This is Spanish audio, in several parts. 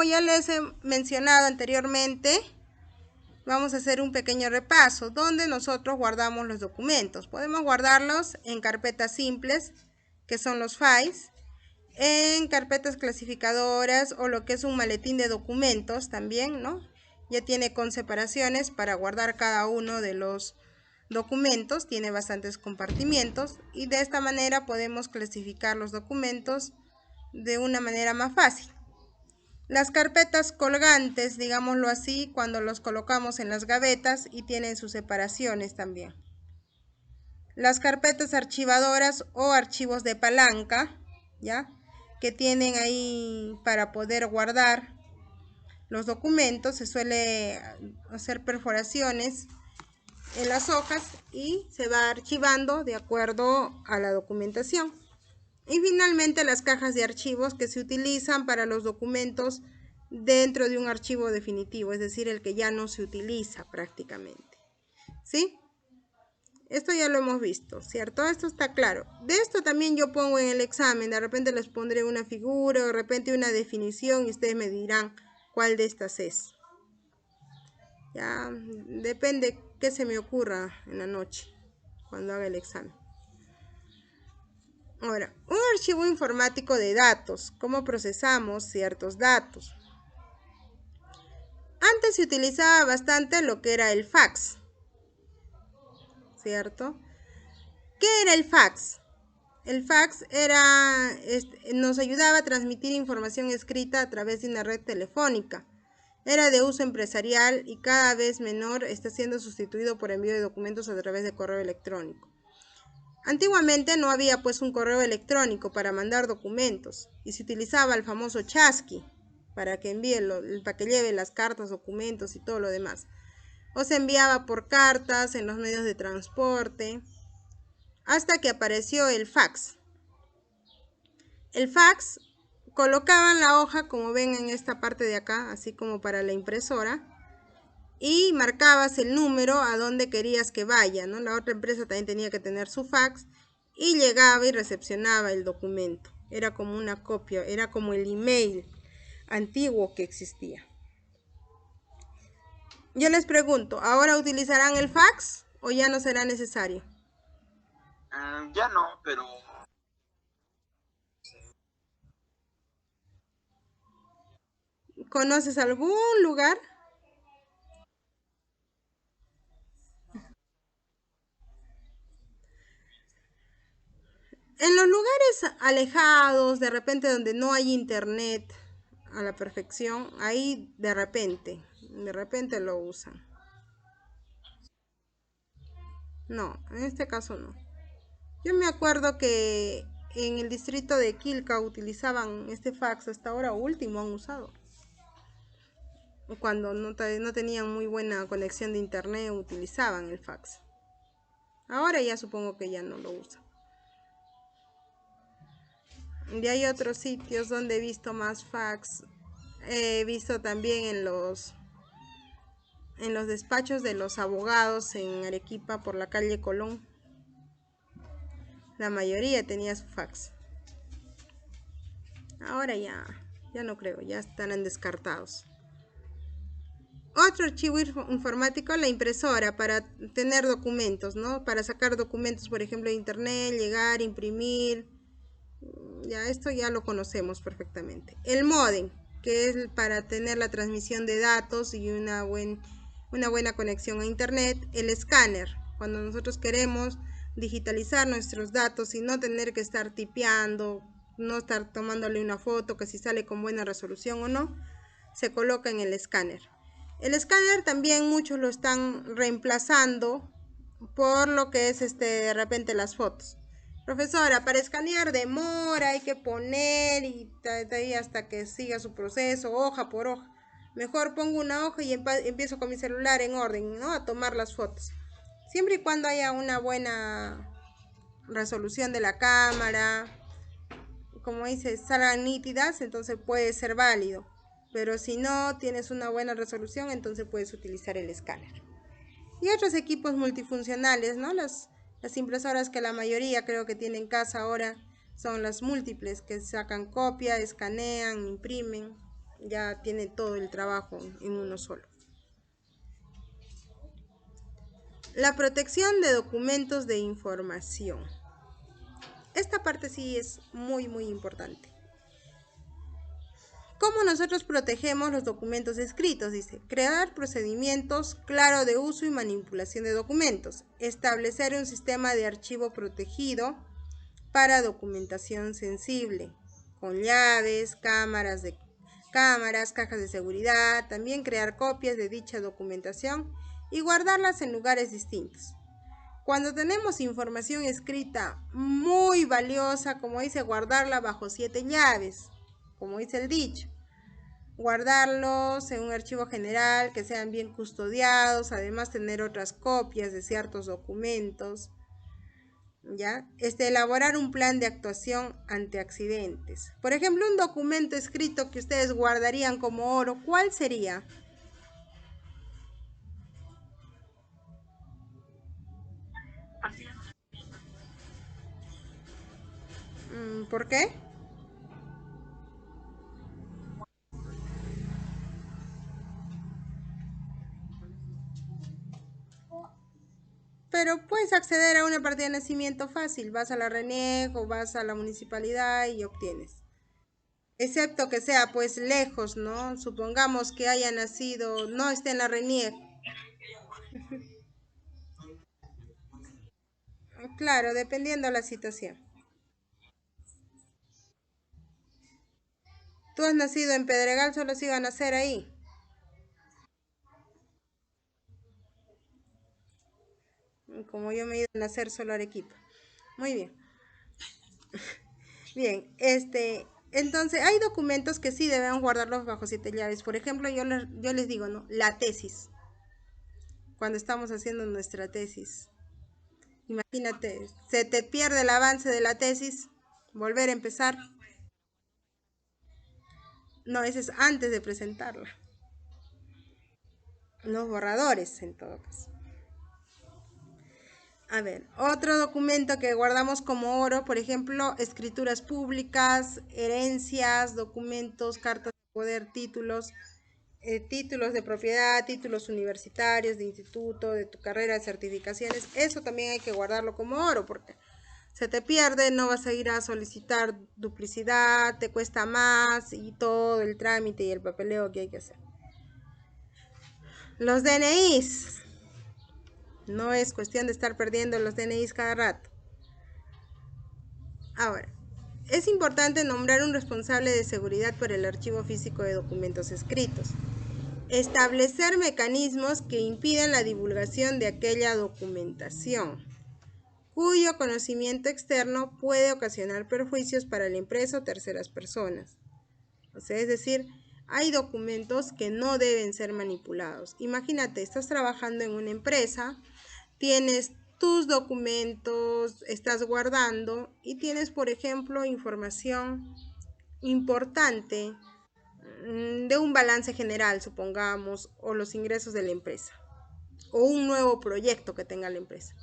como ya les he mencionado anteriormente, vamos a hacer un pequeño repaso donde nosotros guardamos los documentos. Podemos guardarlos en carpetas simples, que son los files, en carpetas clasificadoras o lo que es un maletín de documentos también, ¿no? Ya tiene con separaciones para guardar cada uno de los documentos, tiene bastantes compartimientos y de esta manera podemos clasificar los documentos de una manera más fácil. Las carpetas colgantes, digámoslo así, cuando los colocamos en las gavetas y tienen sus separaciones también. Las carpetas archivadoras o archivos de palanca, ¿ya? Que tienen ahí para poder guardar los documentos, se suele hacer perforaciones en las hojas y se va archivando de acuerdo a la documentación. Y finalmente las cajas de archivos que se utilizan para los documentos dentro de un archivo definitivo, es decir, el que ya no se utiliza prácticamente. ¿Sí? Esto ya lo hemos visto, ¿cierto? Esto está claro. De esto también yo pongo en el examen, de repente les pondré una figura, de repente una definición y ustedes me dirán cuál de estas es. Ya, depende qué se me ocurra en la noche, cuando haga el examen. Ahora, un archivo informático de datos. ¿Cómo procesamos ciertos datos? Antes se utilizaba bastante lo que era el fax, ¿cierto? ¿Qué era el fax? El fax nos ayudaba a transmitir información escrita a través de una red telefónica. Era de uso empresarial y cada vez menor está siendo sustituido por envío de documentos a través de correo electrónico. Antiguamente no había pues un correo electrónico para mandar documentos y se utilizaba el famoso chasqui para que para que lleve las cartas, documentos y todo lo demás. O se enviaba por cartas en los medios de transporte hasta que apareció el fax. El fax colocaban la hoja como ven en esta parte de acá, así como para la impresora, y marcabas el número a donde querías que vaya, ¿no? La otra empresa también tenía que tener su fax y llegaba y recepcionaba el documento. Era como una copia, era como el email antiguo que existía. Yo les pregunto, ¿ahora utilizarán el fax o ya no será necesario? Ya no, pero... ¿Conoces algún lugar? En los lugares alejados, de repente donde no hay internet a la perfección, ahí de repente lo usan. No, en este caso no. Yo me acuerdo que en el distrito de Quilca utilizaban este fax, hasta ahora último han usado. Cuando no tenían muy buena conexión de internet utilizaban el fax. Ahora ya supongo que ya no lo usan. Y hay otros sitios donde he visto más fax. He visto también en los despachos de los abogados en Arequipa por la calle Colón. La mayoría tenía su fax. Ahora ya no creo, ya estarán descartados. Otro archivo informático, la impresora, para tener documentos, ¿no? Para sacar documentos, por ejemplo, de internet, llegar, imprimir. Ya esto ya lo conocemos perfectamente. El módem, que es para tener la transmisión de datos y una buena conexión a internet. El escáner, cuando nosotros queremos digitalizar nuestros datos y no tener que estar tipeando, no estar tomándole una foto que si sale con buena resolución o no, se coloca en el escáner. El escáner también muchos lo están reemplazando por lo que es de repente las fotos. Profesora, para escanear demora, hay que poner y hasta que siga su proceso, hoja por hoja. Mejor pongo una hoja y empiezo con mi celular en orden, ¿no? A tomar las fotos. Siempre y cuando haya una buena resolución de la cámara, como dice, salgan nítidas, entonces puede ser válido. Pero si no tienes una buena resolución, entonces puedes utilizar el escáner. Y otros equipos multifuncionales, ¿no? Las impresoras que la mayoría creo que tienen en casa ahora son las múltiples, que sacan copia, escanean, imprimen. ya tiene todo el trabajo en uno solo. La protección de documentos de información. Esta parte sí es muy importante. ¿Cómo nosotros protegemos los documentos escritos? Dice, crear procedimientos claros de uso y manipulación de documentos. Establecer un sistema de archivo protegido para documentación sensible, con llaves, cámaras, cajas de seguridad. También crear copias de dicha documentación y guardarlas en lugares distintos. Cuando tenemos información escrita muy valiosa, como dice, guardarla bajo 7 llaves, como dice el dicho. Guardarlos en un archivo general, que sean bien custodiados, además tener otras copias de ciertos documentos, ¿ya? Elaborar un plan de actuación ante accidentes. Por ejemplo, un documento escrito que ustedes guardarían como oro, ¿cuál sería? ¿Por qué? Pero puedes acceder a una partida de nacimiento fácil. Vas a la RENIEC o vas a la municipalidad y obtienes. Excepto que sea pues lejos, ¿no? Supongamos que haya nacido, no esté en la RENIEC. Claro, dependiendo de la situación. Tú has nacido en Pedregal, solo se iba a nacer ahí. Como yo me he ido a nacer solo a Arequipa. Muy bien. Bien, entonces hay documentos que sí deben guardarlos bajo 7 llaves. Por ejemplo, yo les digo, ¿no? La tesis. Cuando estamos haciendo nuestra tesis. Imagínate, se te pierde el avance de la tesis, volver a empezar. No, ese es antes de presentarla. Los borradores, en todo caso. A ver, otro documento que guardamos como oro, por ejemplo, escrituras públicas, herencias, documentos, cartas de poder, títulos, títulos de propiedad, títulos universitarios, de instituto, de tu carrera, de certificaciones. Eso también hay que guardarlo como oro porque se te pierde, no vas a ir a solicitar duplicidad, te cuesta más y todo el trámite y el papeleo que hay que hacer. Los DNIs. No es cuestión de estar perdiendo los DNIs cada rato. Ahora, es importante nombrar un responsable de seguridad por el archivo físico de documentos escritos. Establecer mecanismos que impidan la divulgación de aquella documentación, cuyo conocimiento externo puede ocasionar perjuicios para la empresa o terceras personas. O sea, es decir, hay documentos que no deben ser manipulados. Imagínate, estás trabajando en una empresa, tienes tus documentos, estás guardando y tienes, por ejemplo, información importante de un balance general, supongamos, o los ingresos de la empresa, o un nuevo proyecto que tenga la empresa.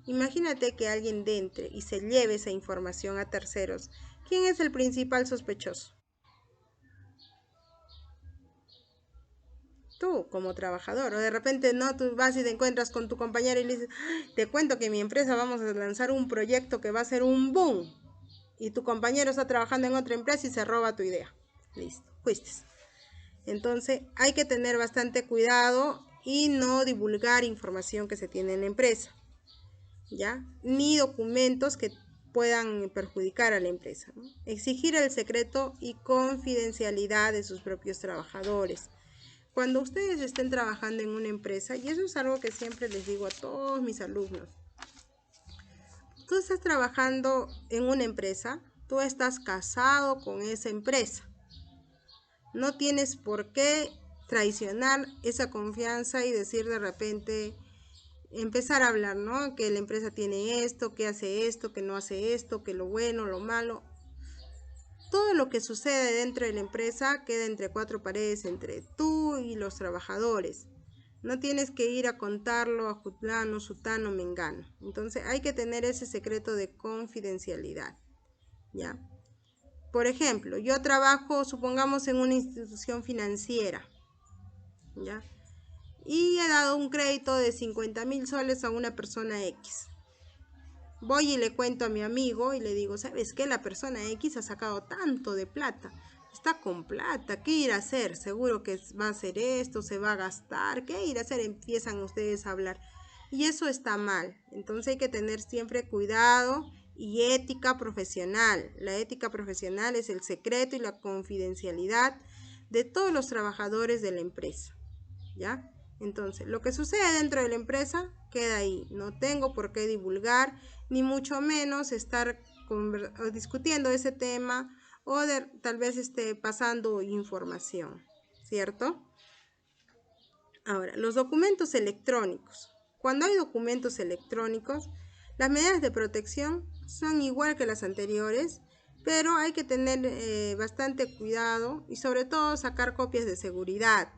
Imagínate que alguien entre y se lleve esa información a terceros. ¿Quién es el principal sospechoso? Tú como trabajador, o de repente no, tú vas y te encuentras con tu compañero y le dices, te cuento que en mi empresa vamos a lanzar un proyecto que va a ser un boom, y tu compañero está trabajando en otra empresa y se roba tu idea. Listo, fuiste. Entonces hay que tener bastante cuidado y no divulgar información que se tiene en la empresa, ¿ya? Ni documentos que puedan perjudicar a la empresa, ¿no? Exigir el secreto y confidencialidad de sus propios trabajadores. Cuando ustedes estén trabajando en una empresa, y eso es algo que siempre les digo a todos mis alumnos, tú estás trabajando en una empresa, tú estás casado con esa empresa. No tienes por qué traicionar esa confianza y decir de repente, empezar a hablar, ¿no? Que la empresa tiene esto, que hace esto, que no hace esto, que lo bueno, lo malo. Todo lo que sucede dentro de la empresa queda entre cuatro paredes, entre tú y los trabajadores. No tienes que ir a contarlo a fulano, sutano, mengano. Entonces hay que tener ese secreto de confidencialidad, ¿ya? por ejemplo, yo trabajo, supongamos, en una institución financiera, ¿ya? Y he dado un crédito de 50.000 soles a una persona X. Voy y le cuento a mi amigo y le digo, ¿sabes qué? La persona X ha sacado tanto de plata. Está con plata, ¿qué ir a hacer? Seguro que va a hacer esto, se va a gastar, ¿qué ir a hacer? Empiezan ustedes a hablar. Y eso está mal. Entonces hay que tener siempre cuidado y ética profesional. La ética profesional es el secreto y la confidencialidad de todos los trabajadores de la empresa, ¿ya? Entonces, lo que sucede dentro de la empresa queda ahí. No tengo por qué divulgar, ni mucho menos estar discutiendo ese tema o tal vez pasando información, ¿cierto? Ahora, los documentos electrónicos. Cuando hay documentos electrónicos, las medidas de protección son igual que las anteriores, pero hay que tener bastante cuidado y sobre todo sacar copias de seguridad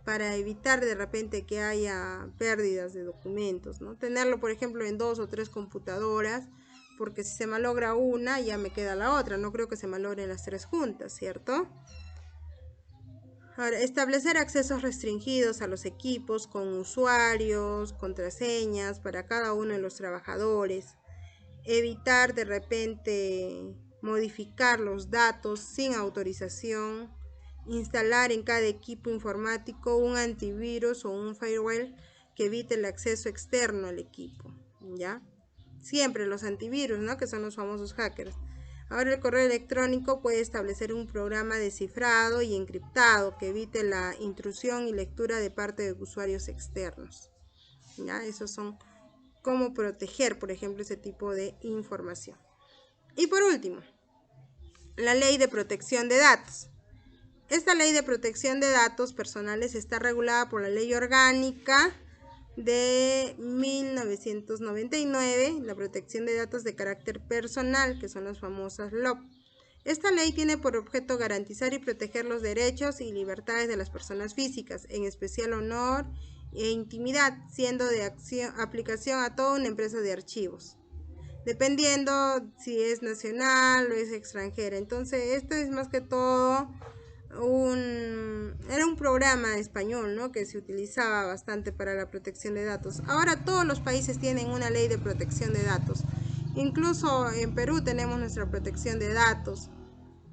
para evitar de repente que haya pérdidas de documentos, ¿no? Tenerlo, por ejemplo, en 2 o 3 computadoras, porque si se malogra una, ya me queda la otra. No creo que se malogren las 3 juntas, ¿cierto? Ahora, establecer accesos restringidos a los equipos con usuarios, contraseñas para cada uno de los trabajadores. Evitar de repente modificar los datos sin autorización. Instalar en cada equipo informático un antivirus o un firewall que evite el acceso externo al equipo, ¿ya? Siempre los antivirus, ¿no? Que son los famosos hackers. Ahora el correo electrónico puede establecer un programa de cifrado y encriptado que evite la intrusión y lectura de parte de usuarios externos, ¿ya? Esos son cómo proteger, por ejemplo, ese tipo de información. Y por último, la ley de protección de datos. Esta ley de protección de datos personales está regulada por la Ley Orgánica de 1999, la protección de datos de carácter personal, que son las famosas LOP. Esta ley tiene por objeto garantizar y proteger los derechos y libertades de las personas físicas, en especial honor e intimidad, siendo de aplicación a toda una empresa de archivos, dependiendo si es nacional o es extranjera. Entonces, esto es más que todo era un programa español, ¿no? Que se utilizaba bastante para la protección de datos. Ahora todos los países tienen una ley de protección de datos. Incluso en Perú tenemos nuestra protección de datos.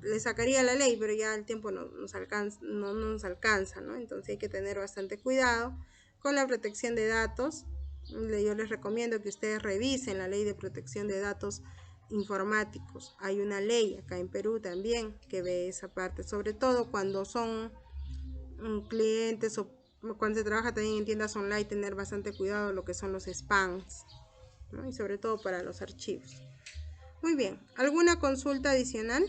Le sacaría la ley, pero ya el tiempo no nos alcanza, ¿no? Entonces hay que tener bastante cuidado con la protección de datos. Yo les recomiendo que ustedes revisen la ley de protección de datos informáticos. Hay una ley acá en Perú también que ve esa parte, sobre todo cuando son clientes o cuando se trabaja también en tiendas online, tener bastante cuidado lo que son los spams, ¿no? Y sobre todo para los archivos. Muy bien, ¿alguna consulta adicional?